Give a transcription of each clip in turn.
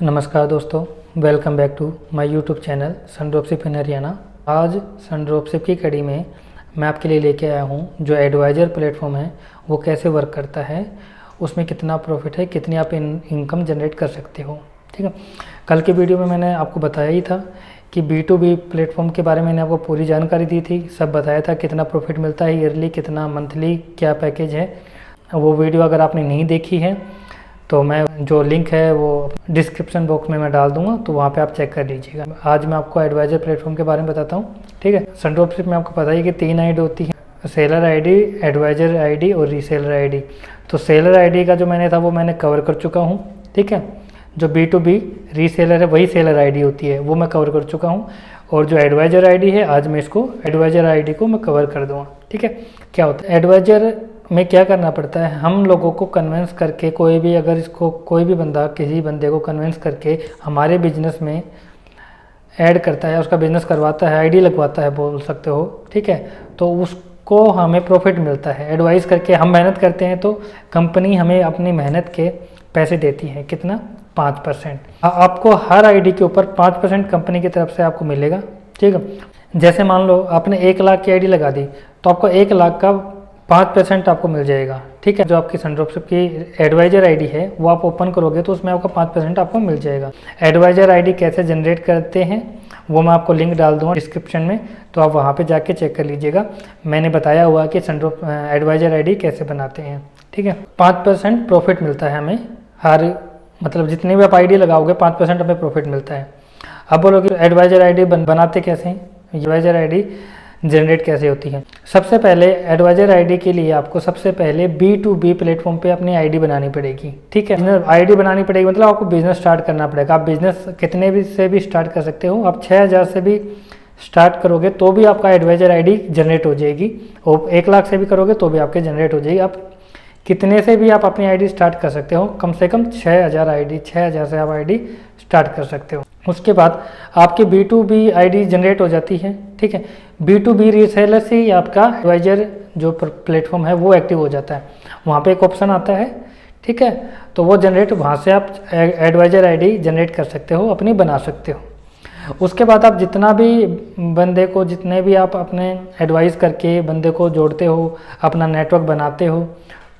नमस्कार दोस्तों, welcome back to my YouTube channel Sun dropship in Haryana. आज सन ड्रॉपशिप की कड़ी में मैं आपके लिए लेके आया हूँ जो एडवाइज़र प्लेटफॉर्म है वो कैसे वर्क करता है, उसमें कितना प्रॉफिट है, कितनी आप इनकम जनरेट कर सकते हो। ठीक है, कल की वीडियो में मैंने आपको बताया ही था कि B2B प्लेटफॉर्म के बारे में मैंने आपको पूरी जानकारी दी थी, सब बताया था कितना प्रॉफिट मिलता है ईयरली, कितना मंथली, क्या पैकेज है। वो वीडियो अगर आपने नहीं देखी है तो मैं जो लिंक है वो डिस्क्रिप्शन बॉक्स में मैं डाल दूंगा, तो वहाँ पे आप चेक कर लीजिएगा। आज मैं आपको एडवाइज़र प्लेटफॉर्म के बारे में बताता हूँ। ठीक है, सन ड्रॉपशिप में आपको पता ही कि 3 आईडी होती है, सेलर आईडी, एडवाइज़र आईडी और रीसेलर आईडी। तो सेलर आईडी का जो मैंने था वो मैंने कवर कर चुका हूँ। ठीक है, जो B2B रीसेलर है वही सेलर आईडी होती है, वो मैं कवर कर चुका हूँ। और जो एडवाइज़र आईडी है आज मैं इसको एडवाइज़र आईडी को मैं कवर कर दूँगा। ठीक है, क्या होता है एडवाइज़र में क्या करना पड़ता है, हम लोगों को कन्विंस करके कोई भी बंदा किसी बंदे को कन्विंस करके हमारे बिजनेस में ऐड करता है, उसका बिजनेस करवाता है, आईडी लगवाता है बोल सकते हो। ठीक है, तो उसको हमें प्रॉफिट मिलता है। एडवाइस करके हम मेहनत करते हैं तो कंपनी हमें अपनी मेहनत के पैसे देती है। कितना? 5%। आपको हर आईडी के ऊपर 5% कंपनी की तरफ से आपको मिलेगा। ठीक है, जैसे मान लो आपने 1 लाख की आईडी लगा दी तो आपको 1 लाख का 5% आपको मिल जाएगा। ठीक है, जो आपकी सन ड्रॉपशिप की एडवाइज़र आईडी है वो आप ओपन करोगे तो उसमें आपका 5% आपको मिल जाएगा। एडवाइज़र आईडी कैसे जनरेट करते हैं वो मैं आपको लिंक डाल दूँगा डिस्क्रिप्शन में, तो आप वहाँ पे जाके चेक कर लीजिएगा। मैंने बताया हुआ कि एडवाइज़र आईडी कैसे बनाते हैं। ठीक है, 5% प्रॉफिट मिलता है हमें हर, मतलब जितनी भी आप आईडी लगाओगे 5% हमें प्रॉफिट मिलता है। अब बोलोगे एडवाइज़र आईडी बनाते कैसे हैं, एडवाइज़र आईडी जनरेट कैसे होती है। सबसे पहले एडवाइज़र आईडी के लिए आपको सबसे पहले B2B प्लेटफॉर्म पे अपनी आईडी बनानी पड़ेगी। ठीक है, आईडी बनानी पड़ेगी मतलब आपको बिजनेस स्टार्ट करना पड़ेगा। आप बिजनेस कितने भी से भी स्टार्ट कर सकते हो, आप 6000 से भी स्टार्ट करोगे तो भी आपका एडवाइज़र आईडी जनरेट हो जाएगी, और 1 लाख से भी करोगे तो भी आपके जनरेट हो जाएगी। आप कितने से भी आप अपनी आईडी स्टार्ट कर सकते हो, कम से कम 6000 से आप आईडी स्टार्ट कर सकते हो। उसके बाद आपकी B2B आईडी जनरेट हो जाती है। ठीक है, B2B रीसेलर से ही आपका एडवाइज़र जो प्लेटफॉर्म है वो एक्टिव हो जाता है। वहाँ पे एक ऑप्शन आता है। ठीक है, तो वो जनरेट, वहाँ से आप एडवाइज़र आईडी जनरेट कर सकते हो, अपनी बना सकते हो। उसके बाद आप जितना भी बंदे को, जितने भी आप अपने एडवाइस करके बंदे को जोड़ते हो, अपना नेटवर्क बनाते हो,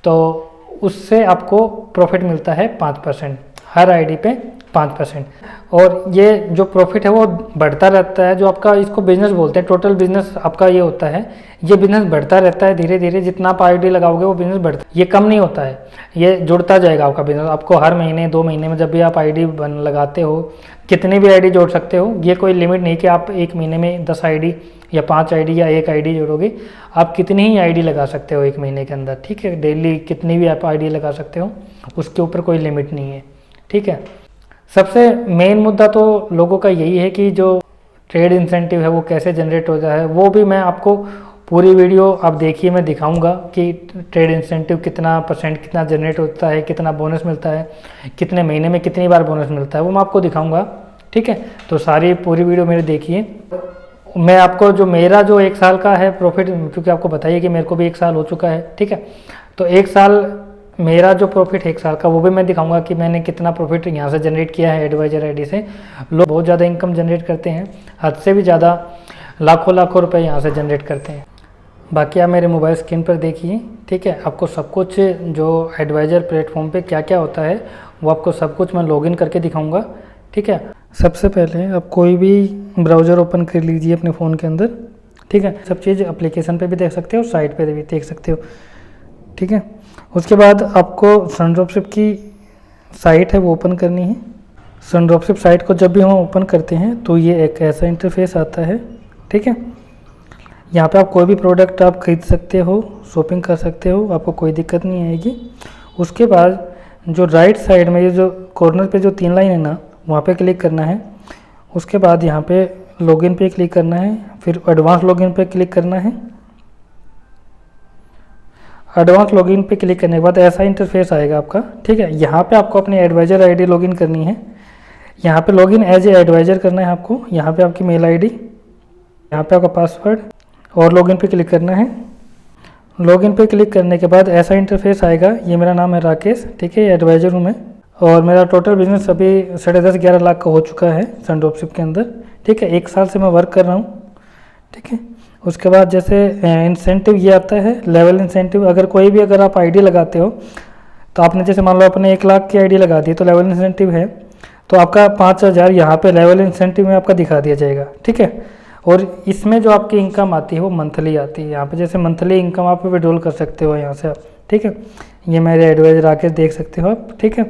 तो उससे आपको प्रॉफिट मिलता है 5%, हर आईडी पे 5%। और ये जो प्रॉफिट है वो बढ़ता रहता है। जो आपका इसको बिजनेस बोलते हैं, टोटल बिजनेस आपका ये होता है, ये बिजनेस बढ़ता रहता है धीरे धीरे। जितना आप आईडी लगाओगे वो बिजनेस बढ़ता है, ये कम नहीं होता है, ये जुड़ता जाएगा आपका बिजनेस। आपको हर महीने 2 महीने में जब भी आप आईडी लगाते हो, कितनी भी आईडी जोड़ सकते हो। ये कोई लिमिट नहीं कि आप 1 महीने में 10 आईडी या 5 आईडी या 1 आईडी जोड़ोगे। आप कितनी ही आईडी लगा सकते हो 1 महीने के अंदर। ठीक है, डेली कितनी भी आप आईडी लगा सकते हो, उसके ऊपर कोई लिमिट नहीं है। ठीक है, सबसे मेन मुद्दा तो लोगों का यही है कि जो ट्रेड इंसेंटिव है वो कैसे जनरेट होता है। वो भी मैं आपको पूरी वीडियो आप देखिए, मैं दिखाऊंगा कि ट्रेड इंसेंटिव कितना % कितना जनरेट होता है, कितना बोनस मिलता है, कितने महीने में कितनी बार बोनस मिलता है, वो मैं आपको दिखाऊंगा। ठीक है, तो सारी पूरी वीडियो मेरी देखिए। मैं आपको जो मेरा जो 1 साल का है प्रॉफिट, क्योंकि आपको बताइए कि मेरे को भी 1 साल हो चुका है। ठीक है, तो 1 साल मेरा जो प्रॉफिट 1 साल का वो भी मैं दिखाऊंगा कि मैंने कितना प्रॉफिट यहाँ से जनरेट किया है एडवाइज़र आईडी से। लोग बहुत ज़्यादा इनकम जनरेट करते हैं, हद से भी ज़्यादा, लाखों रुपए यहाँ से जनरेट करते हैं। बाकी आप मेरे मोबाइल स्क्रीन पर देखिए। ठीक है, आपको सब कुछ जो एडवाइज़र प्लेटफॉर्म पे क्या क्या होता है वो आपको सब कुछ मैं लॉगिन करके दिखाऊँगा। ठीक है, सबसे पहले आप कोई भी ब्राउज़र ओपन कर लीजिए अपने फ़ोन के अंदर। ठीक है, सब चीज़ एप्लीकेशन पे भी देख सकते हो, साइट पे भी देख सकते हो। ठीक है, उसके बाद आपको सन ड्रॉपशिप की साइट है वो ओपन करनी है। सन ड्रॉपशिप साइट को जब भी हम ओपन करते हैं तो ये एक ऐसा इंटरफेस आता है। ठीक है, यहाँ पे आप कोई भी प्रोडक्ट आप खरीद सकते हो, शॉपिंग कर सकते हो, आपको कोई दिक्कत नहीं आएगी। उसके बाद जो राइट साइड में ये जो कॉर्नर पे जो 3 लाइन है ना, वहाँ पे क्लिक करना है। उसके बाद यहाँ पे लॉगिन पे क्लिक करना है, फिर एडवांस लॉगिन पे क्लिक करना है। एडवांस लॉगिन पे क्लिक करने के बाद ऐसा इंटरफेस आएगा आपका। ठीक है, यहाँ पे आपको अपनी एडवाइज़र आईडी लॉगिन करनी है। यहाँ पे लॉगिन एज ए एडवाइज़र करना है आपको। यहाँ पे आपकी मेल आईडी, यहाँ पे आपका पासवर्ड, और लॉगिन पे क्लिक करना है। लॉगिन पे क्लिक करने के बाद ऐसा इंटरफेस आएगा। ये मेरा नाम है राकेश। ठीक है, एडवाइज़र हूँ मैं। और मेरा टोटल बिजनेस अभी 10.5-11 लाख का हो चुका है सन ड्रॉपशिप के अंदर। ठीक है, 1 साल से मैं वर्क कर रहा हूँ। ठीक है, उसके बाद जैसे इंसेंटिव ये आता है, लेवल इंसेंटिव। अगर आप आईडी लगाते हो तो आपने जैसे मान लो अपने 1 लाख की आईडी लगा दी तो लेवल इंसेंटिव है, तो आपका 5,000 यहाँ पे लेवल इंसेंटिव में आपका दिखा दिया जाएगा। ठीक है, और इसमें जो आपकी इनकम आती है वो मंथली आती है। यहाँ पे जैसे मंथली इनकम आप विड्रॉल कर सकते हो यहाँ से आप। ठीक है, ये मेरे एडवाइजर आके देख सकते हो आप। ठीक है,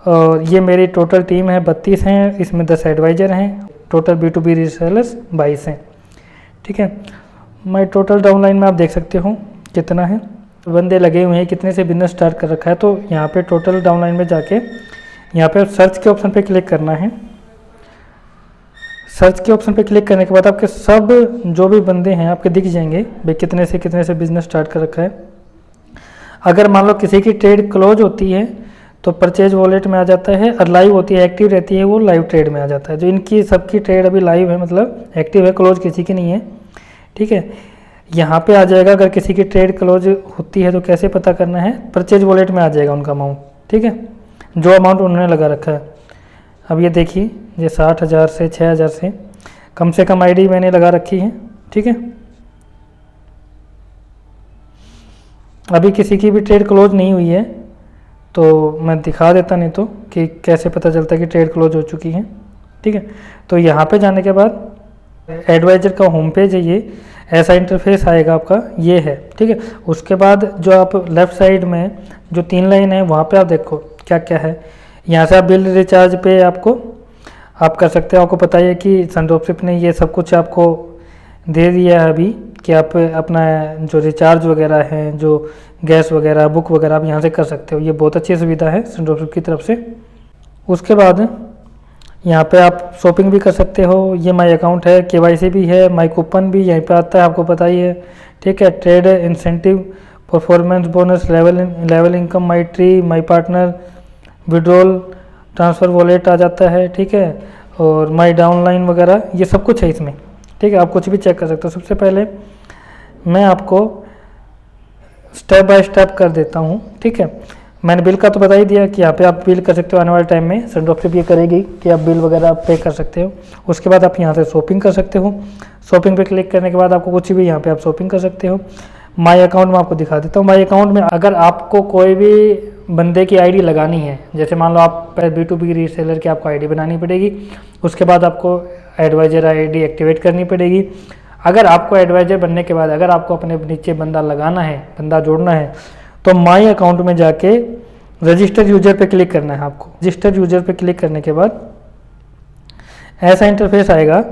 और ये मेरी टोटल टीम है, 32 हैं, इसमें 10 एडवाइजर हैं, टोटल B2B रीसेलर्स 22 हैं। ठीक है, मैं टोटल डाउनलाइन में आप देख सकते हो कितना है, बंदे लगे हुए हैं, कितने से बिजनेस स्टार्ट कर रखा है। तो यहाँ पे टोटल डाउनलाइन में जाके यहाँ पे सर्च के ऑप्शन पे क्लिक करना है। सर्च के ऑप्शन पे क्लिक करने के बाद आपके सब जो भी बंदे हैं आपके दिख जाएंगे, भाई कितने से बिजनेस स्टार्ट कर रखा है। अगर मान लो किसी की ट्रेड क्लोज होती है तो परचेज वॉलेट में आ जाता है, और लाइव होती है, एक्टिव रहती है, वो लाइव ट्रेड में आ जाता है। जो इनकी सबकी ट्रेड अभी लाइव है, मतलब एक्टिव है, क्लोज किसी की नहीं है। ठीक है, यहाँ पे आ जाएगा। अगर किसी की ट्रेड क्लोज होती है तो कैसे पता करना है, परचेज वॉलेट में आ जाएगा उनका अमाउंट। ठीक है, जो अमाउंट उन्होंने लगा रखा है। अब ये देखिए, ये 60,000 से 6,000 से कम आईडी मैंने लगा रखी है। ठीक है, अभी किसी की भी ट्रेड क्लोज नहीं हुई है तो मैं दिखा देता, नहीं तो कि कैसे पता चलता है कि ट्रेड क्लोज हो चुकी है। ठीक है, तो यहाँ पे जाने के बाद एडवाइजर का होम पेज है, ये ऐसा इंटरफेस आएगा आपका, ये है। ठीक है, उसके बाद जो आप लेफ़्ट साइड में जो 3 लाइन है वहाँ पे आप देखो क्या क्या है। यहाँ से आप बिल रिचार्ज पे आप कर सकते हो। आपको पता ही है कि सन ड्रॉपशिप ने ये सब कुछ आपको दे दिया है अभी, कि आप अपना जो रिचार्ज वगैरह है, जो गैस वगैरह, बुक वगैरह आप यहाँ से कर सकते हो। ये बहुत अच्छी सुविधा है सन ड्रॉपशिप की तरफ से। उसके बाद यहाँ पे आप शॉपिंग भी कर सकते हो। ये माई अकाउंट है, KYC भी है, माई कूपन भी यहीं पे आता है, आपको पता ही है। ठीक है, trade incentive, performance bonus, level income, my tree, my partner, withdrawal, transfer wallet आ जाता है। ठीक है, और माई डाउनलाइन वगैरह, ये सब कुछ है इसमें। ठीक है, आप कुछ भी चेक कर सकते हो। सबसे पहले मैं आपको स्टेप बाय स्टेप कर देता हूँ। ठीक है, मैंने बिल का तो बता ही दिया कि यहाँ पे आप बिल कर सकते हो। आने वाले टाइम में सन ड्रॉपशिप ये करेगी कि आप बिल वगैरह पे कर सकते हो। उसके बाद आप यहाँ से शॉपिंग कर सकते हो। शॉपिंग पे क्लिक करने के बाद आपको कुछ भी यहाँ पे आप शॉपिंग कर सकते हो। माई अकाउंट में आपको दिखा देता हूँ। माई अकाउंट में अगर आपको कोई भी बंदे की आईडी लगानी है, जैसे मान लो आप B2B रीसेलर की आपको आईडी बनानी पड़ेगी, उसके बाद आपको एडवाइजर आईडी एक्टिवेट करनी पड़ेगी। अगर आपको एडवाइजर बनने के बाद अगर आपको अपने नीचे बंदा लगाना है, बंदा जोड़ना है, तो माई अकाउंट में जाके रजिस्टर यूजर पे क्लिक करना है आपको। रजिस्टर यूजर पे क्लिक करने के बाद ऐसा इंटरफेस आएगा।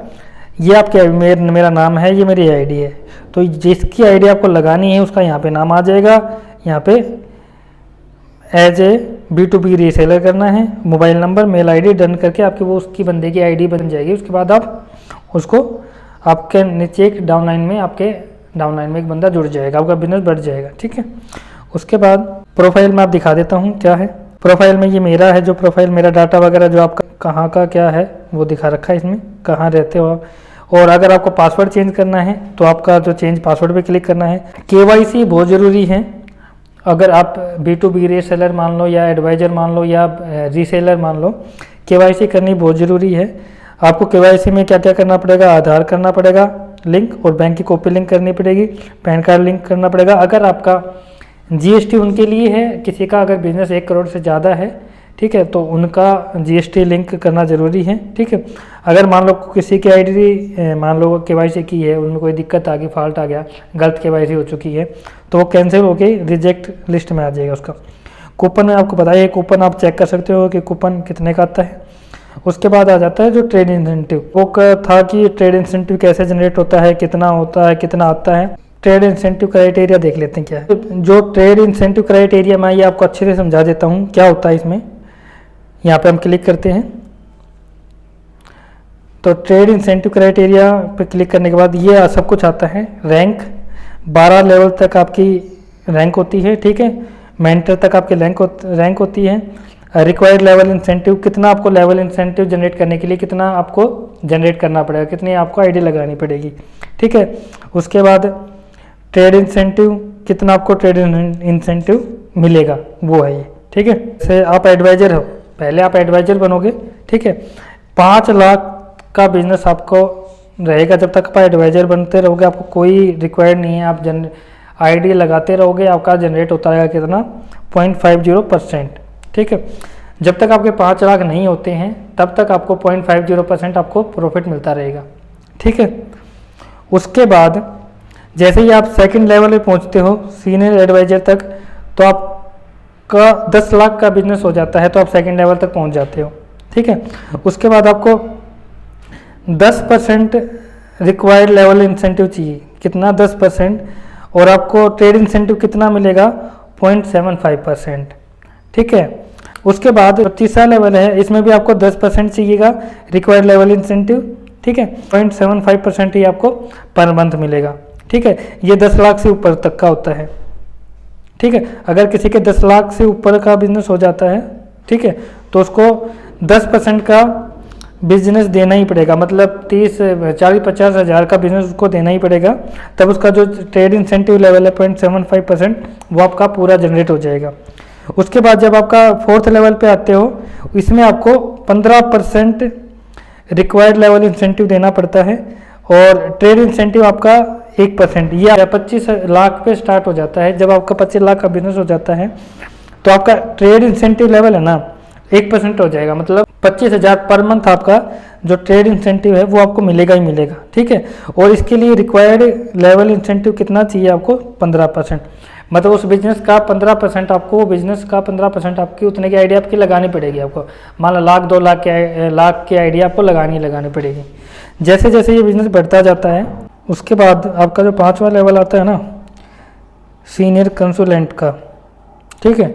ये आपके मेरा नाम है, ये मेरी आईडी है। तो जिसकी आईडी आपको लगानी है उसका यहाँ पे नाम आ जाएगा। यहाँ पे एज ए B2B रीसेलर करना है, mobile number, mail ID done करके आपके वो उसकी बंदे की आईडी बन जाएगी। उसके बाद आप उसको आपके नीचे एक डाउनलाइन में एक बंदा जुड़ जाएगा, आपका बिजनेस बढ़ जाएगा। ठीक है, उसके बाद प्रोफाइल में आप दिखा देता हूँ क्या है। प्रोफाइल में ये मेरा है, जो प्रोफाइल मेरा डाटा वगैरह जो आपका कहाँ का क्या है वो दिखा रखा है इसमें, कहाँ रहते हो आप। और अगर आपको पासवर्ड चेंज करना है तो आपका जो चेंज पासवर्ड पे क्लिक करना है। KYC बहुत ज़रूरी है। अगर आप B2B रीसेलर मान लो या एडवाइजर मान लो या रीसेलर मान लो, KYC करनी बहुत ज़रूरी है। आपको KYC में क्या क्या करना पड़ेगा, आधार करना पड़ेगा लिंक, और बैंक की कॉपी लिंक करनी पड़ेगी, पैन कार्ड लिंक करना पड़ेगा। अगर आपका GST उनके लिए है, किसी का अगर बिजनेस 1 करोड़ से ज़्यादा है, ठीक है, तो उनका GST लिंक करना ज़रूरी है। ठीक है, अगर मान लो किसी की आईडी मान लो KYC की है, उनमें कोई दिक्कत आ गई, फॉल्ट आ गया, गलत KYC हो चुकी है, तो वो कैंसिल होके रिजेक्ट लिस्ट में आ जाएगा उसका। कूपन में आपको बताइए, कूपन आप चेक कर सकते हो कि कूपन कितने का आता है। उसके बाद आ जाता है जो ट्रेड इंसेंटिव। वो था कि ट्रेड इंसेंटिव कैसे जनरेट होता है, कितना होता है, कितना आता है। ट्रेड इंसेंटिव क्राइटेरिया देख लेते हैं क्या है। जो ट्रेड इंसेंटिव क्राइटेरिया, मैं ये आपको अच्छे से समझा देता हूँ क्या होता है इसमें। यहाँ पे हम क्लिक करते हैं तो ट्रेड इंसेंटिव क्राइटेरिया पे क्लिक करने के बाद ये सब कुछ आता है। रैंक 12 लेवल तक आपकी रैंक होती है। ठीक है, मेंटर तक आपकी रैंक होती है। रिक्वायर्ड लेवल इंसेंटिव, कितना आपको लेवल इंसेंटिव जनरेट करने के लिए कितना आपको जनरेट करना पड़ेगा, कितनी आपको आईडी लगानी पड़ेगी। ठीक है, उसके बाद ट्रेड इंसेंटिव, कितना आपको ट्रेड इंसेंटिव मिलेगा, वो है ये। ठीक है। जैसे आप एडवाइज़र हो, पहले आप एडवाइज़र बनोगे, ठीक है। 5 लाख का बिजनेस आपको रहेगा जब तक आप एडवाइज़र बनते रहोगे, आपको कोई रिक्वायर्ड नहीं है, आप आईडी लगाते रहोगे, आपका जनरेट होता रहेगा कितना 0.50%, ठीक है। जब तक आपके 5 लाख नहीं होते हैं तब तक आपको 0.50% आपको प्रॉफिट मिलता रहेगा, ठीक है। उसके बाद जैसे ही आप सेकंड लेवल पे पहुंचते हो सीनियर एडवाइज़र तक, तो आपका 10 लाख का बिजनेस हो जाता है, तो आप सेकंड लेवल तक पहुंच जाते हो, ठीक है। उसके बाद आपको 10% रिक्वायर्ड लेवल इंसेंटिव चाहिए, कितना 10%, और आपको ट्रेड इंसेंटिव कितना मिलेगा 0.75%, ठीक है। उसके बाद 25वां लेवल है, इसमें भी आपको 10% चाहिएगा रिक्वायर्ड लेवल इंसेंटिव, ठीक है। 0.75% ही आपको पर मंथ मिलेगा, ठीक है। ये 10 लाख से ऊपर तक का होता है, ठीक है। अगर किसी के 10 लाख से ऊपर का बिजनेस हो जाता है, ठीक है, तो उसको 10% का बिजनेस देना ही पड़ेगा, मतलब 40-50 हज़ार का बिजनेस उसको देना ही पड़ेगा, तब उसका जो ट्रेड इंसेंटिव लेवल है 0.75% वो आपका पूरा जनरेट हो जाएगा। उसके बाद जब आपका 4th लेवल पे आते हो, इसमें आपको 15% रिक्वायर्ड लेवल इंसेंटिव देना पड़ता है, और ट्रेड इंसेंटिव आपका 1%, ये 25 लाख पे स्टार्ट हो जाता है। जब आपका 25 लाख का बिजनेस हो जाता है तो आपका ट्रेड इंसेंटिव लेवल है ना 1% हो जाएगा, मतलब 25,000 पर मंथ आपका जो ट्रेड इंसेंटिव है वो आपको मिलेगा ही मिलेगा, ठीक है। और इसके लिए रिक्वायर्ड लेवल इंसेंटिव कितना चाहिए आपको 15%, मतलब उस बिजनेस का 15% आपको, वो बिजनेस का 15% आपकी उतने की आइडिया आपकी लगानी पड़ेगी आपको। मान लो 1-2 लाख की आइडिया आपको लगानी पड़ेगी। जैसे जैसे ये बिजनेस बढ़ता जाता है, उसके बाद आपका जो 5वां लेवल आता है ना सीनियर कंसल्टेंट का, ठीक है,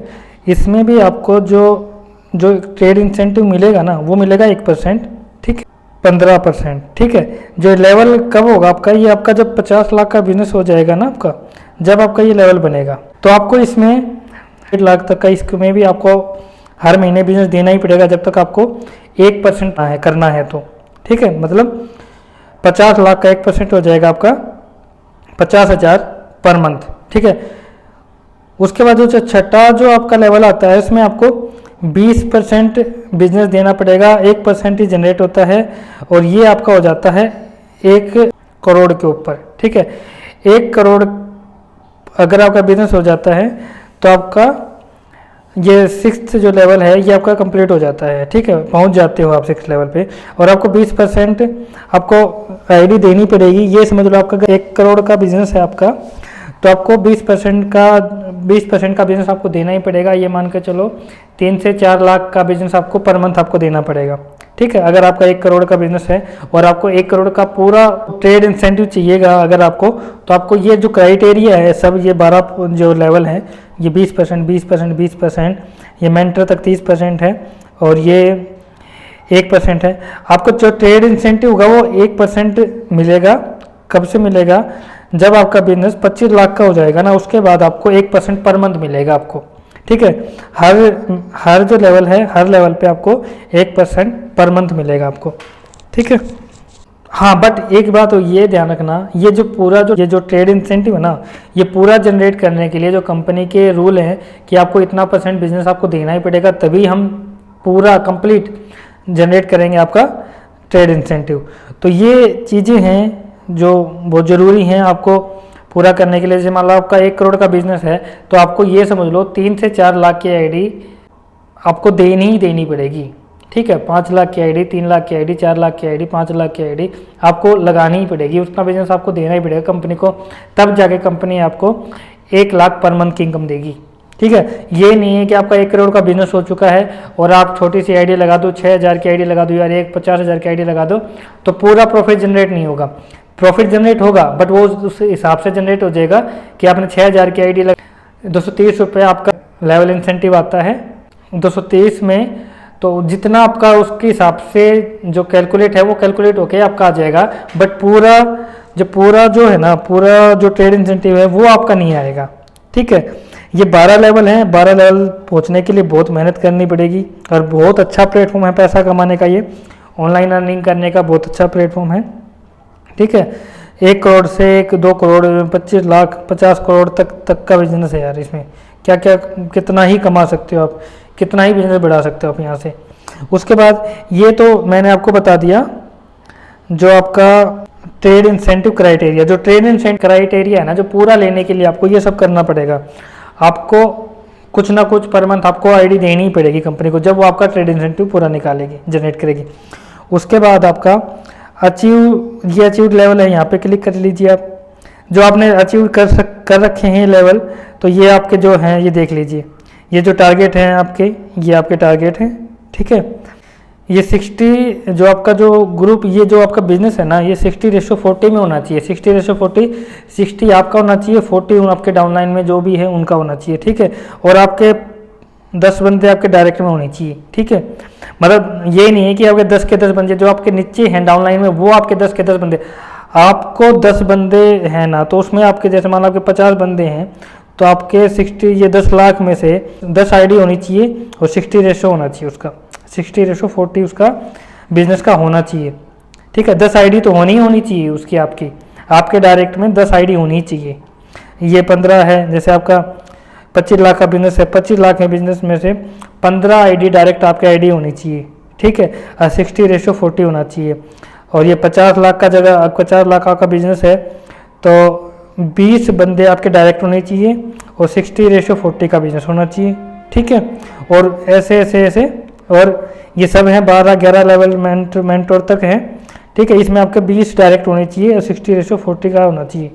इसमें भी आपको जो ट्रेड इंसेंटिव मिलेगा ना वो मिलेगा 1%, ठीक है, 15%, ठीक है। जो लेवल कब होगा आपका, ये आपका जब 50 लाख का बिजनेस हो जाएगा ना आपका, जब आपका ये लेवल बनेगा तो आपको इसमें 1 लाख तक का इसमें भी आपको हर महीने बिजनेस देना ही पड़ेगा, जब तक आपको 1% करना है तो, ठीक है। मतलब 50 लाख का 1% हो जाएगा आपका 50,000 पर मंथ, ठीक है। उसके बाद जो छठा जो आपका लेवल आता है उसमें आपको 20% बिजनेस देना पड़ेगा, 1% ही जनरेट होता है, और ये आपका हो जाता है 1 करोड़ के ऊपर, ठीक है। 1 करोड़ अगर आपका बिजनेस हो जाता है तो आपका ये 6th जो लेवल है ये आपका कंप्लीट हो जाता है, ठीक है, पहुंच जाते हो आप 6th लेवल पे, और आपको 20% आपको आईडी देनी पड़ेगी। ये समझ लो आपका 1 करोड़ का बिजनेस है आपका, तो आपको 20% का बिजनेस आपको देना ही पड़ेगा। ये मान के चलो 3 से 4 लाख का बिजनेस आपको पर मंथ आपको देना पड़ेगा, ठीक है। अगर आपका 1 करोड़ का बिजनेस है और आपको 1 करोड़ का पूरा ट्रेड इंसेंटिव चाहिएगा अगर आपको, तो आपको ये जो क्राइटेरिया है सब, ये 12 जो लेवल है, ये 20%, ये मेंटर तक 30% है, और ये 1% है। आपको जो ट्रेड इंसेंटिव होगा वो 1% मिलेगा। कब से मिलेगा, जब आपका बिजनेस 25 लाख का हो जाएगा ना, उसके बाद आपको 1% पर मंथ मिलेगा आपको, ठीक है। हर जो लेवल है, हर लेवल पे आपको 1% पर मंथ मिलेगा आपको, ठीक है। हाँ, बट एक बात तो ये ध्यान रखना, ये जो ट्रेड इंसेंटिव है ना, ये पूरा जनरेट करने के लिए जो कंपनी के रूल हैं कि आपको इतना % बिजनेस आपको देना ही पड़ेगा, तभी हम पूरा कंप्लीट जनरेट करेंगे आपका ट्रेड इंसेंटिव। तो ये चीज़ें हैं जो बहुत ज़रूरी हैं आपको पूरा करने के लिए। जैसे मान लो आपका 1 करोड़ का बिजनेस है, तो आपको ये समझ लो 3 से 4 लाख की आईडी आपको देनी पड़ेगी, ठीक है। 5 लाख की आईडी, 3 लाख की आईडी, 4 लाख की आईडी, 5 लाख की आईडी आपको लगानी ही पड़ेगी, उतना बिजनेस आपको देना ही पड़ेगा कंपनी को, तब जाके कंपनी आपको 1 लाख पर मंथ की इनकम देगी, ठीक है। ये नहीं है कि आपका 1 करोड़ का बिजनेस हो चुका है और आप छोटी सी आईडी लगा दो, 6,000 की आईडी लगा दो, यार 50,000 की आईडी लगा दो, तो पूरा प्रॉफिट जनरेट नहीं होगा। प्रॉफिट जनरेट होगा बट वो उस हिसाब से जनरेट हो जाएगा कि आपने 6,000 की आईडी लगा, 230 रुपये आपका लेवल इंसेंटिव आता है 230 में, तो जितना आपका उसके हिसाब से जो कैलकुलेट है वो कैलकुलेट होके आपका आ जाएगा। बट पूरा जो है ना, पूरा जो ट्रेड इंसेंटिव है वो आपका नहीं आएगा, ठीक है। ये 12 लेवल हैं, 12 लेवल पहुंचने के लिए बहुत मेहनत करनी पड़ेगी, और बहुत अच्छा प्लेटफॉर्म है पैसा कमाने का, ये ऑनलाइन अर्निंग करने का बहुत अच्छा प्लेटफॉर्म है, ठीक है। 1 करोड़ से 2 करोड़, 25 लाख, 50 करोड़ तक का बिजनेस है यार इसमें, क्या क्या कितना ही कमा सकते हो आप, कितना ही बिजनेस बढ़ा सकते हो आप यहाँ से। उसके बाद ये तो मैंने आपको बता दिया जो आपका ट्रेड इंसेंटिव क्राइटेरिया, जो ट्रेड इंसेंटिव क्राइटेरिया है ना, जो पूरा लेने के लिए आपको ये सब करना पड़ेगा। आपको कुछ ना कुछ पर मंथ आपको आईडी देनी ही पड़ेगी कंपनी को, जब वो आपका ट्रेड इंसेंटिव पूरा निकालेगी, जनरेट करेगी। उसके बाद आपका ये अचीव लेवल है, यहाँ पे क्लिक कर लीजिए आप। जो आपने अचीव कर रखे हैं लेवल, तो ये आपके जो हैं ये देख लीजिए, ये जो टारगेट हैं आपके, ये आपके टारगेट हैं, ठीक है। ये 60 जो आपका जो ग्रुप, ये जो आपका बिजनेस है ना, ये 60:40 में होना चाहिए। 60:40, 60 आपका होना चाहिए, 40 आपके डाउनलाइन में जो भी है उनका होना चाहिए, ठीक है। और आपके 10 बंदे आपके डायरेक्ट में होने चाहिए, ठीक है। मतलब ये नहीं है कि आपके 10 के 10 बंदे जो आपके नीचे हैं डाउनलाइन में, वो आपके 10 के 10 बंदे, आपको 10 बंदे हैं ना, तो उसमें आपके जैसे मान लो आपके 50 बंदे हैं, तो आपके 60 ये 10 लाख में से 10 आईडी होनी चाहिए और 60 रेशो होना चाहिए उसका, 60:40 उसका बिजनेस का होना चाहिए, ठीक है। 10 आईडी तो होनी चाहिए उसकी, आपके डायरेक्ट में 10 आईडी होनी चाहिए। ये 15 है, जैसे आपका 25 लाख का बिजनेस है, 25 लाख है बिजनेस में से 15 आईडी डायरेक्ट आपके आईडी होनी चाहिए, ठीक है। 60:40 होना चाहिए। और ये 50 लाख का जगह 50 लाख का बिजनेस है, तो 20 बंदे आपके डायरेक्ट होने चाहिए और 60:40 का बिजनेस होना चाहिए, ठीक है। और ऐसे ऐसे ऐसे, और ये सब हैं 12-11 लेवल मेंटोर तक हैं, ठीक है। इसमें आपके 20 डायरेक्ट होने चाहिए और 60:40 का होना चाहिए,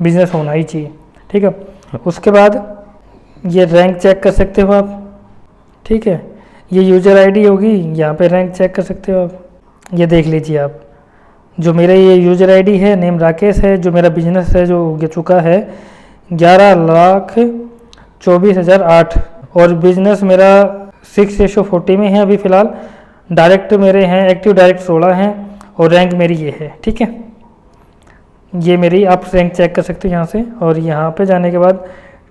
बिजनेस होना ही चाहिए, ठीक है। उसके बाद ये रैंक चेक कर सकते हो आप, ठीक है। ये यूजर आईडी होगी, यहाँ पे रैंक चेक कर सकते हो आप, ये देख लीजिए आप। जो मेरा ये यूजर आईडी है, नेम राकेश है, जो मेरा बिजनेस है जो हो चुका है 11,24,008, और बिजनेस मेरा 6:40 में है अभी फ़िलहाल। डायरेक्ट मेरे हैं, एक्टिव डायरेक्ट 16 हैं, और रैंक मेरी ये है, ठीक है। ये मेरी आप रैंक चेक कर सकते हो यहाँ से। और यहाँ पे जाने के बाद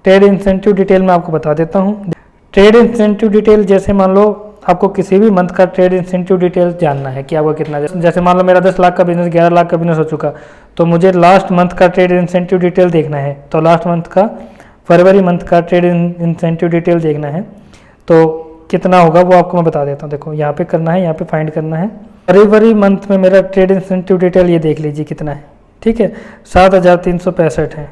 ट्रेड इंसेंटिव डिटेल मैं आपको बता देता हूँ। ट्रेड इंसेंटिव डिटेल, जैसे मान लो आपको किसी भी मंथ का ट्रेड इंसेंटिव डिटेल जानना है कि आपको कितना, जैसे मान लो मेरा 10 लाख का बिजनेस 11 लाख का बिजनेस हो चुका, तो मुझे लास्ट मंथ का ट्रेड इंसेंटिव डिटेल देखना है। तो लास्ट मंथ का, फरवरी मंथ का ट्रेड इंसेंटिव डिटेल देखना है, तो कितना होगा वो आपको मैं बता देता हूँ। देखो यहाँ पे करना है, यहाँ पे फाइंड करना है। फरवरी मंथ में मेरा ट्रेड इंसेंटिव डिटेल ये देख लीजिए कितना है, ठीक है, 7,365 है,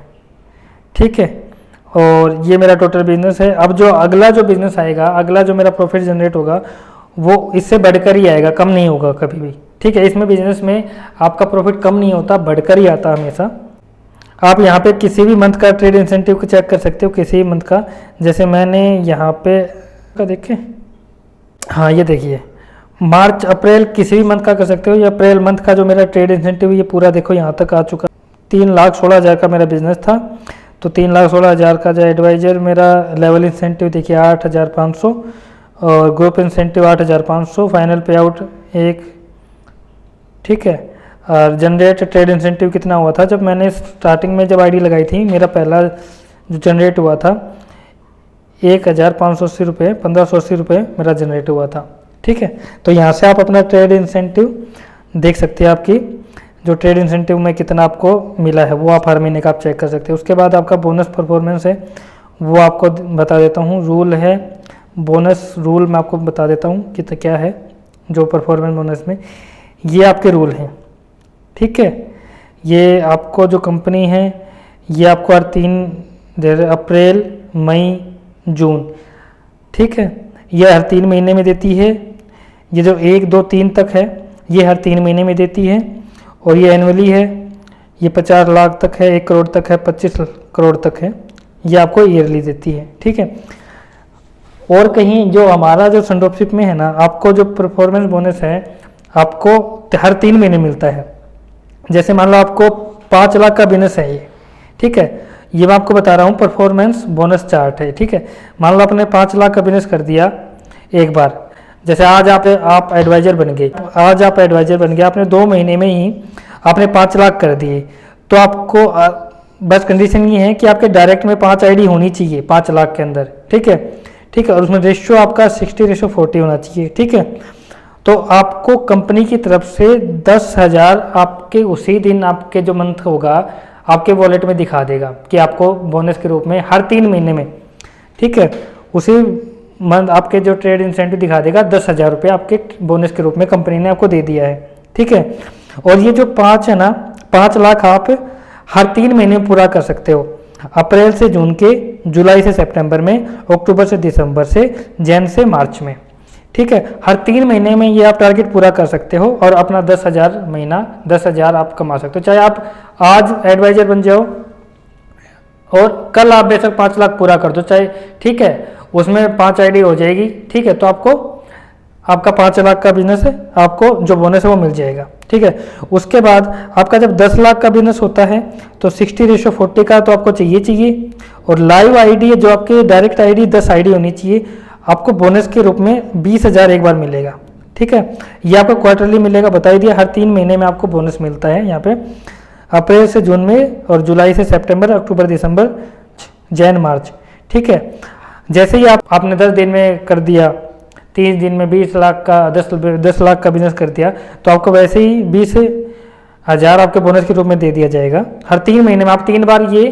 ठीक है। और ये मेरा टोटल बिजनेस है। अब जो अगला जो बिजनेस आएगा, अगला जो मेरा प्रॉफिट जनरेट होगा, वो इससे बढ़कर ही आएगा, कम नहीं होगा कभी भी, ठीक है। इसमें बिजनेस में आपका प्रॉफिट कम नहीं होता, बढ़कर ही आता हमेशा। आप यहाँ पे किसी भी मंथ का ट्रेड इंसेंटिव को चेक कर सकते हो, किसी भी मंथ का। जैसे मैंने यहाँ पे का देखें, हाँ ये देखिए, मार्च अप्रैल किसी भी मंथ का कर सकते हो। ये अप्रैल मंथ का जो मेरा ट्रेड इंसेंटिव ये पूरा देखो यहाँ तक आ चुका। 3,16,000 का मेरा बिजनेस था, तो 3,16,000 का जो एडवाइजर मेरा लेवल इंसेंटिव देखिए 8,500, और ग्रुप इंसेंटिव 8,500, फाइनल पे आउट 1, ठीक है। और जनरेट ट्रेड इंसेंटिव कितना हुआ था, जब मैंने स्टार्टिंग में जब आईडी लगाई थी, मेरा पहला जो जनरेट हुआ था 1,580 रुपये, 1,580 रुपये मेरा जनरेट हुआ था, ठीक है। तो यहाँ से आप अपना ट्रेड इंसेंटिव देख सकते हैं, आपकी जो ट्रेड इंसेंटिव में कितना आपको मिला है वो आप हर महीने का आप चेक कर सकते हैं। उसके बाद आपका बोनस परफॉर्मेंस है, वो आपको बता देता हूँ। रूल है, बोनस रूल मैं आपको बता देता हूँ कि क्या है जो परफॉर्मेंस बोनस में, ये आपके रूल हैं, ठीक है। ये आपको जो कंपनी है, ये आपको हर 3 अप्रैल, मई, जून, ठीक है, ये हर 3 महीने में देती है। ये जो 1, 2, 3 तक है, ये हर 3 महीने में देती है। और ये एनुअली है, ये 50 लाख तक है, 1 करोड़ तक है, 25 करोड़ तक है, ये आपको ईयरली देती है, ठीक है। और कहीं जो हमारा जो संड्रोपशिप में है ना, आपको जो परफॉर्मेंस बोनस है आपको हर 3 महीने मिलता है। जैसे मान लो आपको 5 लाख का बिजनेस है ये, ठीक है, ये मैं आपको बता रहा हूँ परफॉर्मेंस बोनस चार्ट है, ठीक है। मान लो आपने 5 लाख का बिजनेस कर दिया एक बार, जैसे आज आप एडवाइजर बन गए, आज आप एडवाइजर बन गए, आपने 2 महीने में ही आपने 5 लाख कर दिए, तो आपको बस कंडीशन ये है कि आपके डायरेक्ट में 5 आईडी होनी चाहिए 5 लाख के अंदर, ठीक है, ठीक है। और उसमें रेशियो आपका 60:40 होना चाहिए, ठीक है। तो आपको कंपनी की तरफ से 10,000 आपके उसी दिन आपके जो मंथ होगा आपके वॉलेट में दिखा देगा कि आपको बोनस के रूप में हर 3 महीने में ठीक है। उसी मंथ आपके जो ट्रेड इंसेंटिव दिखा देगा 10,000 रुपये आपके बोनस के रूप में कंपनी ने आपको दे दिया है, ठीक है। और ये जो 5 है ना, 5 लाख आप हर 3 महीने में पूरा कर सकते हो, अप्रैल से जून के, जुलाई से सितंबर में, अक्टूबर से दिसंबर से, जैन से मार्च में, ठीक है। हर 3 महीने में ये आप टारगेट पूरा कर सकते हो और अपना 10,000 महीना 10,000 आप कमा सकते हो। चाहे आप आज एडवाइजर बन जाओ और कल आप बेशक 5 लाख पूरा कर दो चाहे, ठीक है, उसमें 5 आईडी हो जाएगी, ठीक है। तो आपको आपका 5 लाख का बिजनेस है, आपको जो बोनस है वो मिल जाएगा, ठीक है। उसके बाद आपका जब 10 लाख का बिजनेस होता है तो 60:40 का तो आपको चाहिए और लाइव आईडी जो आपके डायरेक्ट आईडी 10 आईडी होनी चाहिए। आपको बोनस के रूप में 20,000 एक बार मिलेगा, ठीक है। ये आपको क्वार्टरली मिलेगा, बता ही दिया, हर 3 महीने में आपको बोनस मिलता है यहाँ पे, अप्रैल से जून में और जुलाई से सितंबर, अक्टूबर दिसंबर, जैन मार्च, ठीक है। जैसे ही आपने 10 दिन में कर दिया, 30 दिन में 20 लाख का 10 लाख का बिजनेस कर दिया तो आपको वैसे ही 20,000 आपके बोनस के रूप में दे दिया जाएगा हर 3 महीने में। आप 3 बार ये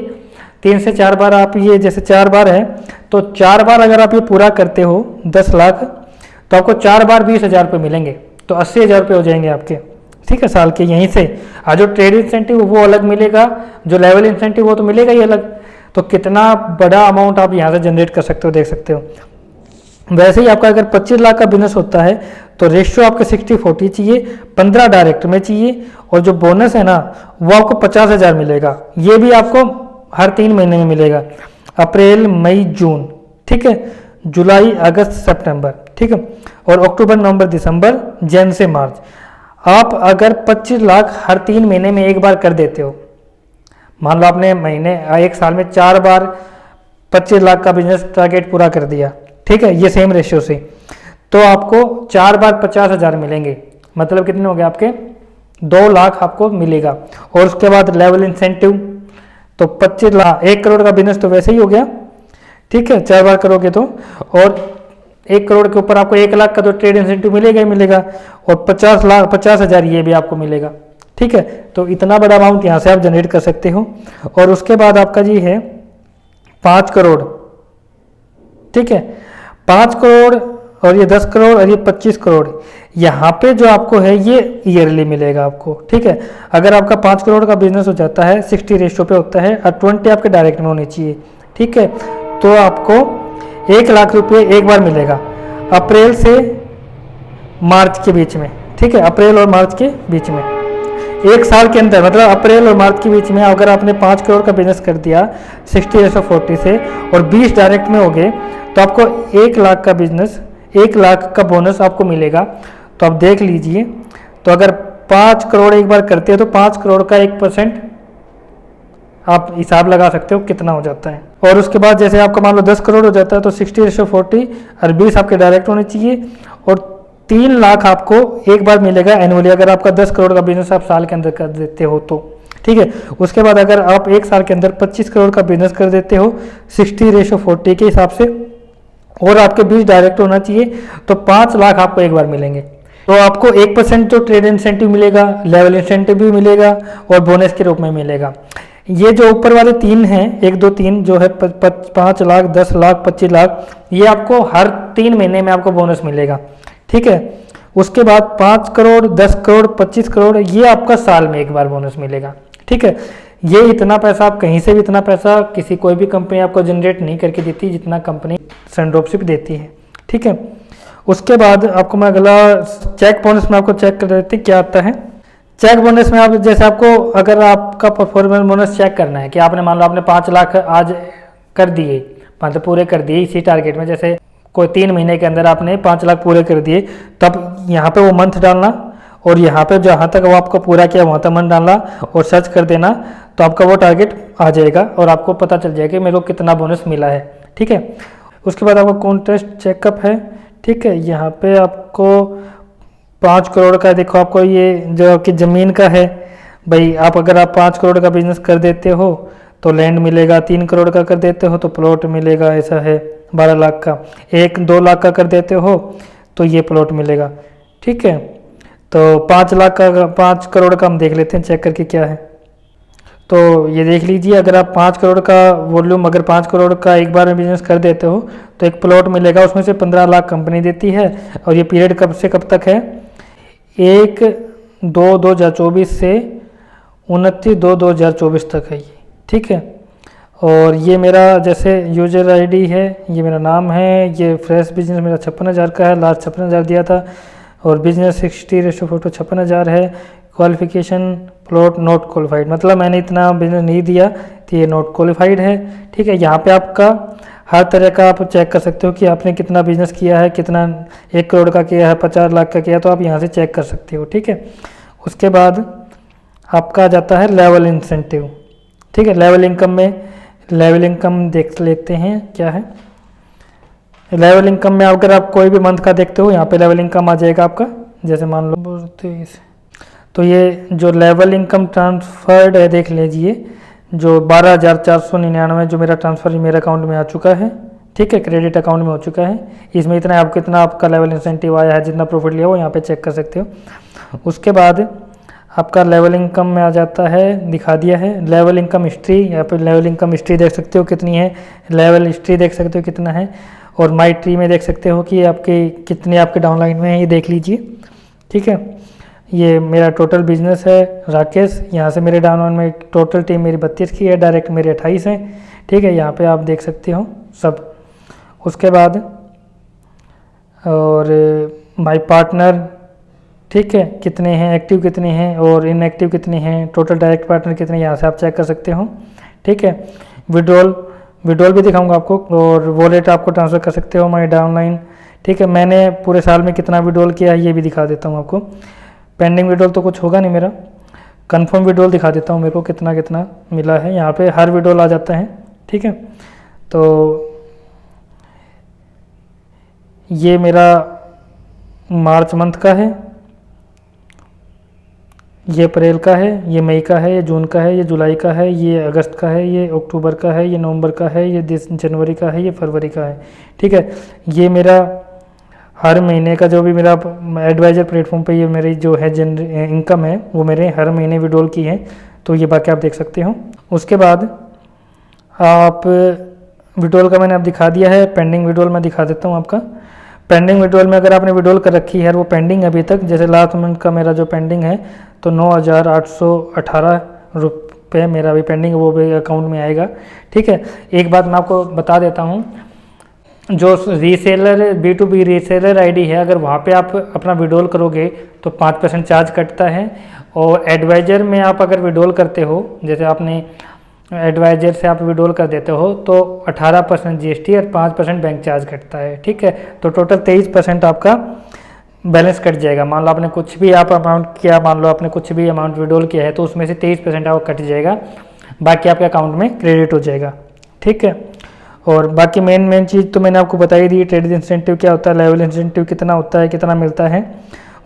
3 से 4 बार आप ये, जैसे 4 बार है तो 4 बार अगर आप ये पूरा करते हो 10 लाख तो आपको 4 बार 20,000 रुपये मिलेंगे, तो 80,000 रुपये हो जाएंगे आपके, ठीक है, साल के। यहीं से जो ट्रेड इंसेंटिव वो अलग मिलेगा, जो लेवल इंसेंटिव वो तो मिलेगा ही अलग। तो कितना बड़ा अमाउंट आप यहाँ से जनरेट कर सकते हो, देख सकते हो। वैसे ही आपका अगर 25 लाख का बिजनेस होता है तो रेशियो आपका 60-40 चाहिए, 15 डायरेक्ट में चाहिए और जो बोनस है ना वो आपको 50,000 मिलेगा। ये भी आपको हर 3 महीने में मिलेगा, अप्रैल, मई, जून, ठीक है, जुलाई, अगस्त, सितंबर, ठीक है, और अक्टूबर, नवंबर, दिसंबर, जैन से मार्च। आप अगर 25 लाख हर 3 महीने में एक बार कर देते हो, मान लो आपने महीने 1 साल में 4 बार 25 लाख का बिजनेस टारगेट पूरा कर दिया, ठीक है, ये सेम रेशियो से, तो आपको 4 बार 50,000 मिलेंगे। मतलब कितने हो गए आपके 2 लाख आपको मिलेगा। और उसके बाद लेवल इंसेंटिव तो 25 लाख, 1 करोड़ का बिजनेस तो वैसे ही हो गया, ठीक है, 4 बार करोगे तो। और 1 करोड़ के ऊपर आपको 1 लाख का तो ट्रेड इंसेंटिव मिलेगा ही मिलेगा और 50,000 ये भी आपको मिलेगा, ठीक है। तो इतना बड़ा अमाउंट यहाँ से आप जनरेट कर सकते हो। और उसके बाद आपका जी है 5 करोड़, ठीक है, 5 करोड़ और ये 10 करोड़ और ये 25 करोड़, यहाँ पे जो आपको है ये ईयरली मिलेगा आपको, ठीक है। अगर आपका 5 करोड़ का बिजनेस हो जाता है 60 रेशियो पे होता है और 20 आपके डायरेक्ट में होनी चाहिए, ठीक है, तो आपको 1 लाख रुपये एक बार मिलेगा अप्रैल से मार्च के बीच में, ठीक है, अप्रैल और मार्च के बीच में, 1 साल के अंदर, मतलब अप्रैल और मार्च के बीच में अगर आपने 5 करोड़ का बिजनेस कर दिया 60:40 से और 20 डायरेक्ट में हो गए तो आपको 1 लाख का बिजनेस, 1 लाख का बोनस आपको मिलेगा। तो आप देख लीजिए, तो अगर 5 करोड़ एक बार करते हैं तो 5 करोड़ का 1% आप हिसाब लगा सकते हो कितना हो जाता है। और उसके बाद जैसे आपका मान लो 10 करोड़ हो जाता है तो 60:40 और 20 आपके डायरेक्ट होने चाहिए और 3 लाख आपको एक बार मिलेगा एनुअली, अगर आपका 10 करोड़ का बिजनेस आप साल के अंदर कर देते हो तो, ठीक है। उसके बाद अगर आप 1 साल के अंदर 25 करोड़ का बिजनेस कर देते हो 60:40 के हिसाब से और आपके 20 डायरेक्ट होना चाहिए तो 5 लाख आपको एक बार मिलेंगे। तो आपको 1% जो ट्रेड इंसेंटिव मिलेगा, लेवल इंसेंटिव भी मिलेगा और बोनस के रूप में मिलेगा। ये जो ऊपर वाले 3 हैं, 1, 2, 3 जो है 5 लाख, 10 लाख, 25 लाख, ये आपको हर 3 महीने में आपको बोनस मिलेगा, ठीक है। उसके बाद 5 करोड़, 10 करोड़, 25 करोड़, ये आपका साल में एक बार बोनस मिलेगा, ठीक है। ये इतना पैसा आप कहीं से भी इतना पैसा किसी कोई भी कंपनी आपको जनरेट नहीं करके देती जितना कंपनी सन ड्रॉपशिप देती है, ठीक है। उसके बाद आपको मैं अगला चेक बोनस में आपको चेक कर देती क्या आता है। चेक बोनस में आप जैसे आपको अगर आपका परफॉर्मेंस बोनस चेक करना है कि आपने मान लो आपने 5 लाख आज कर दिए, मतलब पूरे कर दिए इसी टारगेट में, जैसे कोई 3 महीने के अंदर आपने 5 लाख पूरे कर दिए, तब यहाँ पे वो मंथ डालना और यहाँ पे जहाँ तक वो आपको पूरा किया वहाँ तक मंथ डालना और सर्च कर देना, तो आपका वो टारगेट आ जाएगा और आपको पता चल जाएगा कि मेरे को कितना बोनस मिला है, ठीक है। उसके बाद आपको कॉन्टेस्ट चेकअप है, ठीक है। यहाँ पे आपको 5 करोड़ का, देखो आपको ये जो आपकी ज़मीन का है भाई, आप अगर आप 5 करोड़ का बिजनेस कर देते हो तो लैंड मिलेगा, 3 करोड़ का कर देते हो तो प्लॉट मिलेगा, ऐसा है 12 लाख का, 1-2 लाख का कर देते हो तो ये प्लॉट मिलेगा, ठीक है। तो 5 लाख का, 5 करोड़ का हम देख लेते हैं चेक करके क्या है। तो ये देख लीजिए, अगर आप 5 करोड़ का वॉल्यूम, अगर 5 करोड़ का एक बार में बिजनेस कर देते हो तो एक प्लॉट मिलेगा, उसमें से 15 लाख कंपनी देती है। और ये पीरियड कब से कब तक है? 1/2/2024 से 29/2/2024 तक है ये, ठीक है। और ये मेरा जैसे यूजर आईडी है, ये मेरा नाम है, ये फ्रेश बिजनेस मेरा 56,000 का है, लास्ट 56,000 दिया था। और बिजनेस 60:4 56,000 है। क्वालिफिकेशन प्लॉट नॉट क्वालिफाइड, मतलब मैंने इतना बिजनेस नहीं दिया तो ये नॉट क्वालिफाइड है, ठीक है। यहाँ पे आपका हर तरह का आप चेक कर सकते हो कि आपने कितना बिजनेस किया है, कितना 1 करोड़ का किया है, 50 लाख का किया है, तो आप यहाँ से चेक कर सकते हो, ठीक है। उसके बाद आपका आ जाता है लेवल इंसेंटिव, ठीक है। लेवल इनकम में, लेवल इनकम देख लेते हैं क्या है। लेवल इनकम में अगर आप कोई भी मंथ का देखते हो, यहाँ पे लेवल इनकम आ जाएगा आपका, जैसे मान लो 23, तो ये जो लेवल इनकम ट्रांसफर्ड है देख लीजिए, जो 12,499 जो मेरा ट्रांसफ़र मेरे अकाउंट में आ चुका है, ठीक है, क्रेडिट अकाउंट में हो चुका है। इसमें इतना आपको, इतना आपका लेवल इंसेंटिव आया है, जितना प्रॉफिट लिया हो यहाँ पे चेक कर सकते हो। उसके बाद आपका लेवल इनकम में आ जाता है, दिखा दिया है लेवल इनकम हिस्ट्री, यहाँ पे लेवल इनकम हिस्ट्री देख सकते हो कितनी है, लेवल हिस्ट्री देख सकते हो कितना है। और माई ट्री में देख सकते हो कि आपके कितने आपके डाउनलाइन में है, ये देख लीजिए, ठीक है। ये मेरा टोटल बिजनेस है राकेश, यहाँ से मेरे डाउनलाइन में टोटल टीम मेरी 32 की है, डायरेक्ट मेरे 28 हैं, ठीक है, यहाँ पे आप देख सकते हो सब। उसके बाद और माई पार्टनर, ठीक है, कितने हैं, एक्टिव कितने हैं और इनएक्टिव कितने हैं, टोटल डायरेक्ट पार्टनर कितने, यहाँ से आप चेक कर सकते हो, ठीक है। विड्रॉल भी दिखाऊंगा आपको, और वॉलेट आपको ट्रांसफ़र कर सकते हो माई डाउनलाइन, ठीक है। मैंने पूरे साल में कितना विड्रॉल किया है ये भी दिखा देता हूँ आपको। पेंडिंग विड्रॉल तो कुछ होगा नहीं मेरा, कंफर्म विड्रॉल दिखा देता हूँ मेरे को कितना कितना मिला है, यहाँ पे हर विड्रॉल आ जाता है, ठीक है। तो ये मेरा मार्च मंथ का है, ये अप्रैल का है, ये मई का है, ये जून का है, ये जुलाई का है, ये अगस्त का है, ये अक्टूबर का है, ये नवंबर का है, ये जनवरी का है, ये फरवरी का है, ठीक है। ये मेरा हर महीने का जो भी मेरा एडवाइजर प्लेटफॉर्म पे ये मेरी जो है इनकम है वो मेरे हर महीने विड्रॉल की है, तो ये बाकी आप देख सकते हो। उसके बाद आप विड्रॉल का मैंने आप दिखा दिया है, पेंडिंग विड्रॉल मैं दिखा देता हूँ आपका। पेंडिंग विड्रॉल में अगर आपने विड्रॉल कर रखी है वो पेंडिंग अभी तक, जैसे लास्ट मंथ का मेरा जो पेंडिंग है तो 9,818 रुपये मेरा अभी पेंडिंग, वो भी अकाउंट में आएगा, ठीक है। एक बात मैं आपको बता देता हूँ, जो रीसेलर B2B रीसेलर आईडी है, अगर वहाँ पे आप अपना विड्रॉल करोगे तो 5% चार्ज कटता है। और एडवाइज़र में आप अगर विड्रॉल करते हो, जैसे आपने एडवाइज़र से आप विड्रॉल कर देते हो तो 18% GST और 5% बैंक चार्ज कटता है, ठीक है। तो टोटल 23% आपका बैलेंस कट जाएगा। मान लो आपने कुछ भी आप अमाउंट किया, मान लो आपने कुछ भी अमाउंट विड्रॉल किया है तो उसमें से 23% आपको कट जाएगा, बाकी आपके अकाउंट में क्रेडिट हो जाएगा, ठीक है। और बाकी मेन चीज़ तो मैंने आपको बताई दी, ट्रेड इंसेंटिव क्या होता है, लेवल इंसेंटिव कितना होता है, कितना मिलता है,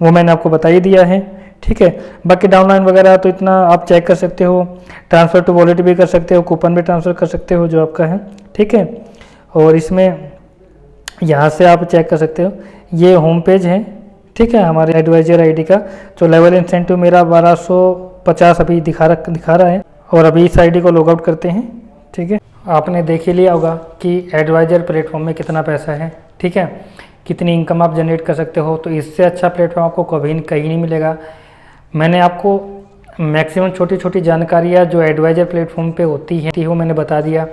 वो मैंने आपको बता ही दिया है, ठीक है। बाकी डाउनलाइन वगैरह तो इतना आप चेक कर सकते हो, ट्रांसफ़र टू वॉलेट भी कर सकते हो, कूपन भी ट्रांसफ़र कर सकते हो जो आपका है, ठीक है। और इसमें यहाँ से आप चेक कर सकते हो, ये होम पेज है, ठीक है, हमारे एडवाइजर आईडी का। जो लेवल इंसेंटिव मेरा 1250 अभी दिखा रहा है। और अभी इस आईडी को लॉग आउट करते हैं, ठीक है। आपने देख ही लिया होगा कि एडवाइजर प्लेटफॉर्म में कितना पैसा है, ठीक है, कितनी इनकम आप जनरेट कर सकते हो। तो इससे अच्छा प्लेटफॉर्म आपको कभी कहीं नहीं मिलेगा। मैंने आपको मैक्सिमम छोटी छोटी जानकारियाँ जो एडवाइजर प्लेटफॉर्म पे होती हैं वो मैंने बता दिया।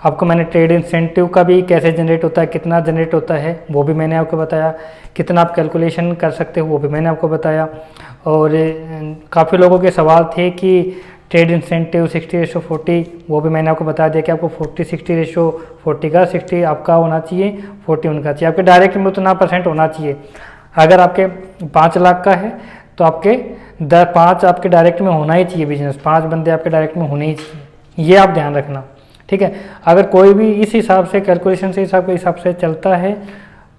आपको मैंने ट्रेड इंसेंटिव का भी कैसे जनरेट होता है, कितना जनरेट होता है वो भी मैंने आपको बताया, कितना आप कैलकुलेशन कर सकते हो वो भी मैंने आपको बताया। और काफ़ी लोगों के सवाल थे कि ट्रेड इंसेंटिव 60:40, वो भी मैंने आपको बता दिया कि आपको 40 का 60 आपका होना चाहिए, 40 उनका चाहिए। आपके डायरेक्ट में उतना % होना चाहिए। अगर आपके 5 लाख का है तो आपके 5 आपके डायरेक्ट में होना ही चाहिए बिजनेस, 5 बंदे आपके डायरेक्ट में होने ही चाहिए, ये आप ध्यान रखना, ठीक है। अगर कोई भी इस हिसाब से कैलकुलेशन से हिसाब से चलता है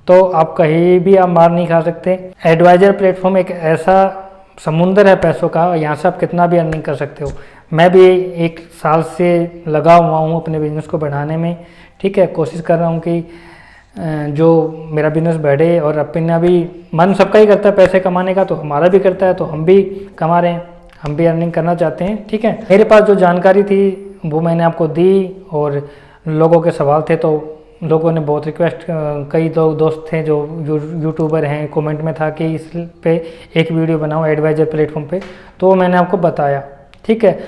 तो आप कहीं भी आप मार नहीं खा सकते। एडवाइजर प्लेटफॉर्म एक ऐसा समुंदर है पैसों का, यहाँ से आप कितना भी अर्निंग कर सकते हो। मैं भी 1 साल से लगा हुआ हूँ अपने बिज़नेस को बढ़ाने में, ठीक है। कोशिश कर रहा हूँ कि जो मेरा बिज़नेस बढ़े, और अपना भी मन सबका ही करता है पैसे कमाने का, तो हमारा भी करता है, तो हम भी कमा रहे हैं। हम भी अर्निंग करना चाहते हैं। ठीक है, मेरे पास जो जानकारी थी वो मैंने आपको दी, और लोगों के सवाल थे तो लोगों ने बहुत रिक्वेस्ट, कई दोस्त थे जो यूट्यूबर हैं, कमेंट में था कि इस पे एक वीडियो बनाओ एडवाइजर प्लेटफॉर्म पे, तो मैंने आपको बताया। ठीक है,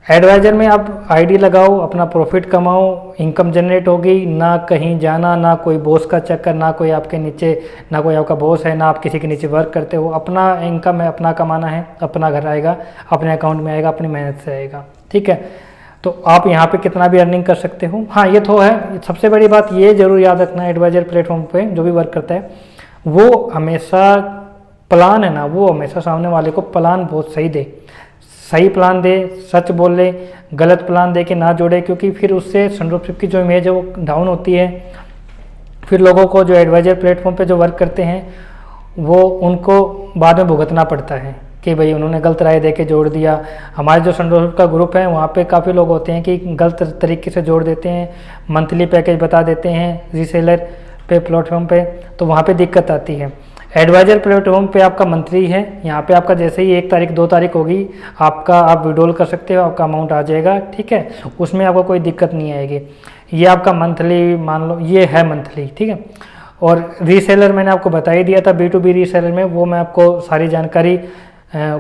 एडवाइजर में आप आईडी लगाओ, अपना प्रॉफिट कमाओ, इनकम जनरेट होगी, ना कहीं जाना, ना कोई बॉस का चक्कर, ना कोई आपके नीचे, ना कोई आपका बॉस है, ना आप किसी के नीचे वर्क करते हो। अपना इनकम है, अपना कमाना है, अपना घर आएगा, अपने अकाउंट में आएगा, अपनी मेहनत से आएगा। ठीक है, तो आप यहाँ पे कितना भी अर्निंग कर सकते हो। हाँ, ये तो है, सबसे बड़ी बात ये जरूर याद रखना, एडवाइजर प्लेटफॉर्म पे जो भी वर्क करता है वो हमेशा प्लान है ना, वो हमेशा सामने वाले को प्लान बहुत सही दे, सही प्लान दे, सच बोले, गलत प्लान दे के ना जोड़े, क्योंकि फिर उससे सनड्रॉपशिप की जो इमेज है वो डाउन होती है। फिर लोगों को जो एडवाइजर प्लेटफॉर्म पे जो वर्क करते हैं वो उनको बाद में भुगतना पड़ता है कि भाई उन्होंने गलत राय दे के जोड़ दिया। हमारे जो सनड्रॉपशिप का ग्रुप है वहाँ पे काफ़ी लोग होते हैं कि गलत तरीके से जोड़ देते हैं, मंथली पैकेज बता देते हैं रीसेलर पे प्लेटफॉर्म पे, तो वहाँ पे दिक्कत आती है। एडवाइजर प्लेटफॉर्म पे आपका मंथली है, यहाँ पे आपका जैसे ही 1 तारीख 2 तारीख होगी आपका, आप विड्रॉल कर सकते हो, आपका अमाउंट आ जाएगा। ठीक है, उसमें आपको कोई दिक्कत नहीं आएगी। ये आपका मंथली मान लो, ये है मंथली। ठीक है, और रीसेलर मैंने आपको बता ही दिया था, B2B रीसेलर में वो मैं आपको सारी जानकारी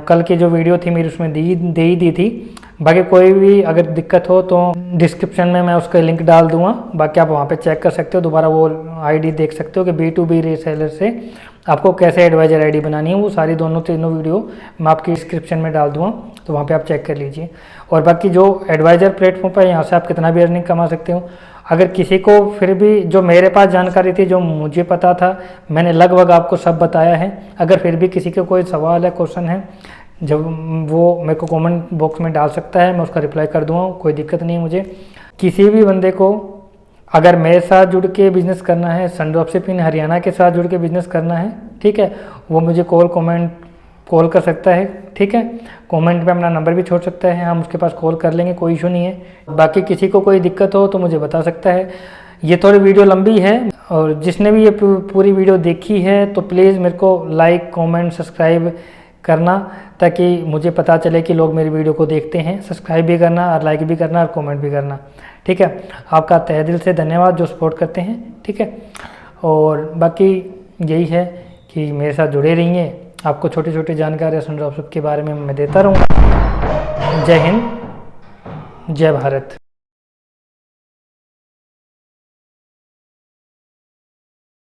कल की जो वीडियो थी मेरी उसमें दे ही दी थी। बाकी कोई भी अगर दिक्कत हो तो डिस्क्रिप्शन में मैं उसका लिंक डाल दूंगा, बाकी आप वहाँ पे चेक कर सकते हो, दोबारा वो आईडी देख सकते हो कि B2B रीसेलर से आपको कैसे एडवाइजर आईडी बनानी है। वो सारी तीनों वीडियो मैं आपकी डिस्क्रिप्शन में डाल दूंगा, तो वहाँ पे आप चेक कर लीजिए। और बाकी जो एडवाइजर प्लेटफॉर्म पर यहाँ से आप कितना भी अर्निंग कमा सकते हो। अगर किसी को फिर भी, जो मेरे पास जानकारी थी, जो मुझे पता था, मैंने लगभग आपको सब बताया है। अगर फिर भी किसी के कोई सवाल है, क्वेश्चन है, जब वो मेरे को कमेंट बॉक्स में डाल सकता है, मैं उसका रिप्लाई कर दूँगा, कोई दिक्कत नहीं है मुझे। किसी भी बंदे को अगर मेरे साथ जुड़ के बिज़नेस करना है, सनड्रॉपशिप इन हरियाणा के साथ जुड़ के बिज़नेस करना है, ठीक है, वो मुझे कॉल कर सकता है। ठीक है, कमेंट पे अपना नंबर भी छोड़ सकता है, हम उसके पास कॉल कर लेंगे, कोई इशू नहीं है। बाकी किसी को कोई दिक्कत हो तो मुझे बता सकता है। ये थोड़ी वीडियो लंबी है, और जिसने भी ये पूरी वीडियो देखी है तो प्लीज़ मेरे को लाइक, कमेंट, सब्सक्राइब करना, ताकि मुझे पता चले कि लोग मेरी वीडियो को देखते हैं। सब्सक्राइब भी करना, और लाइक भी करना, और कमेंट भी करना। ठीक है, आपका तहे दिल से धन्यवाद जो सपोर्ट करते हैं। ठीक है, और बाकी यही है कि मेरे साथ जुड़े रहिए, आपको छोटी छोटी जानकारी सनड्रॉपशिप के बारे में मैं देता रहूँगा। जय हिंद, जय भारत।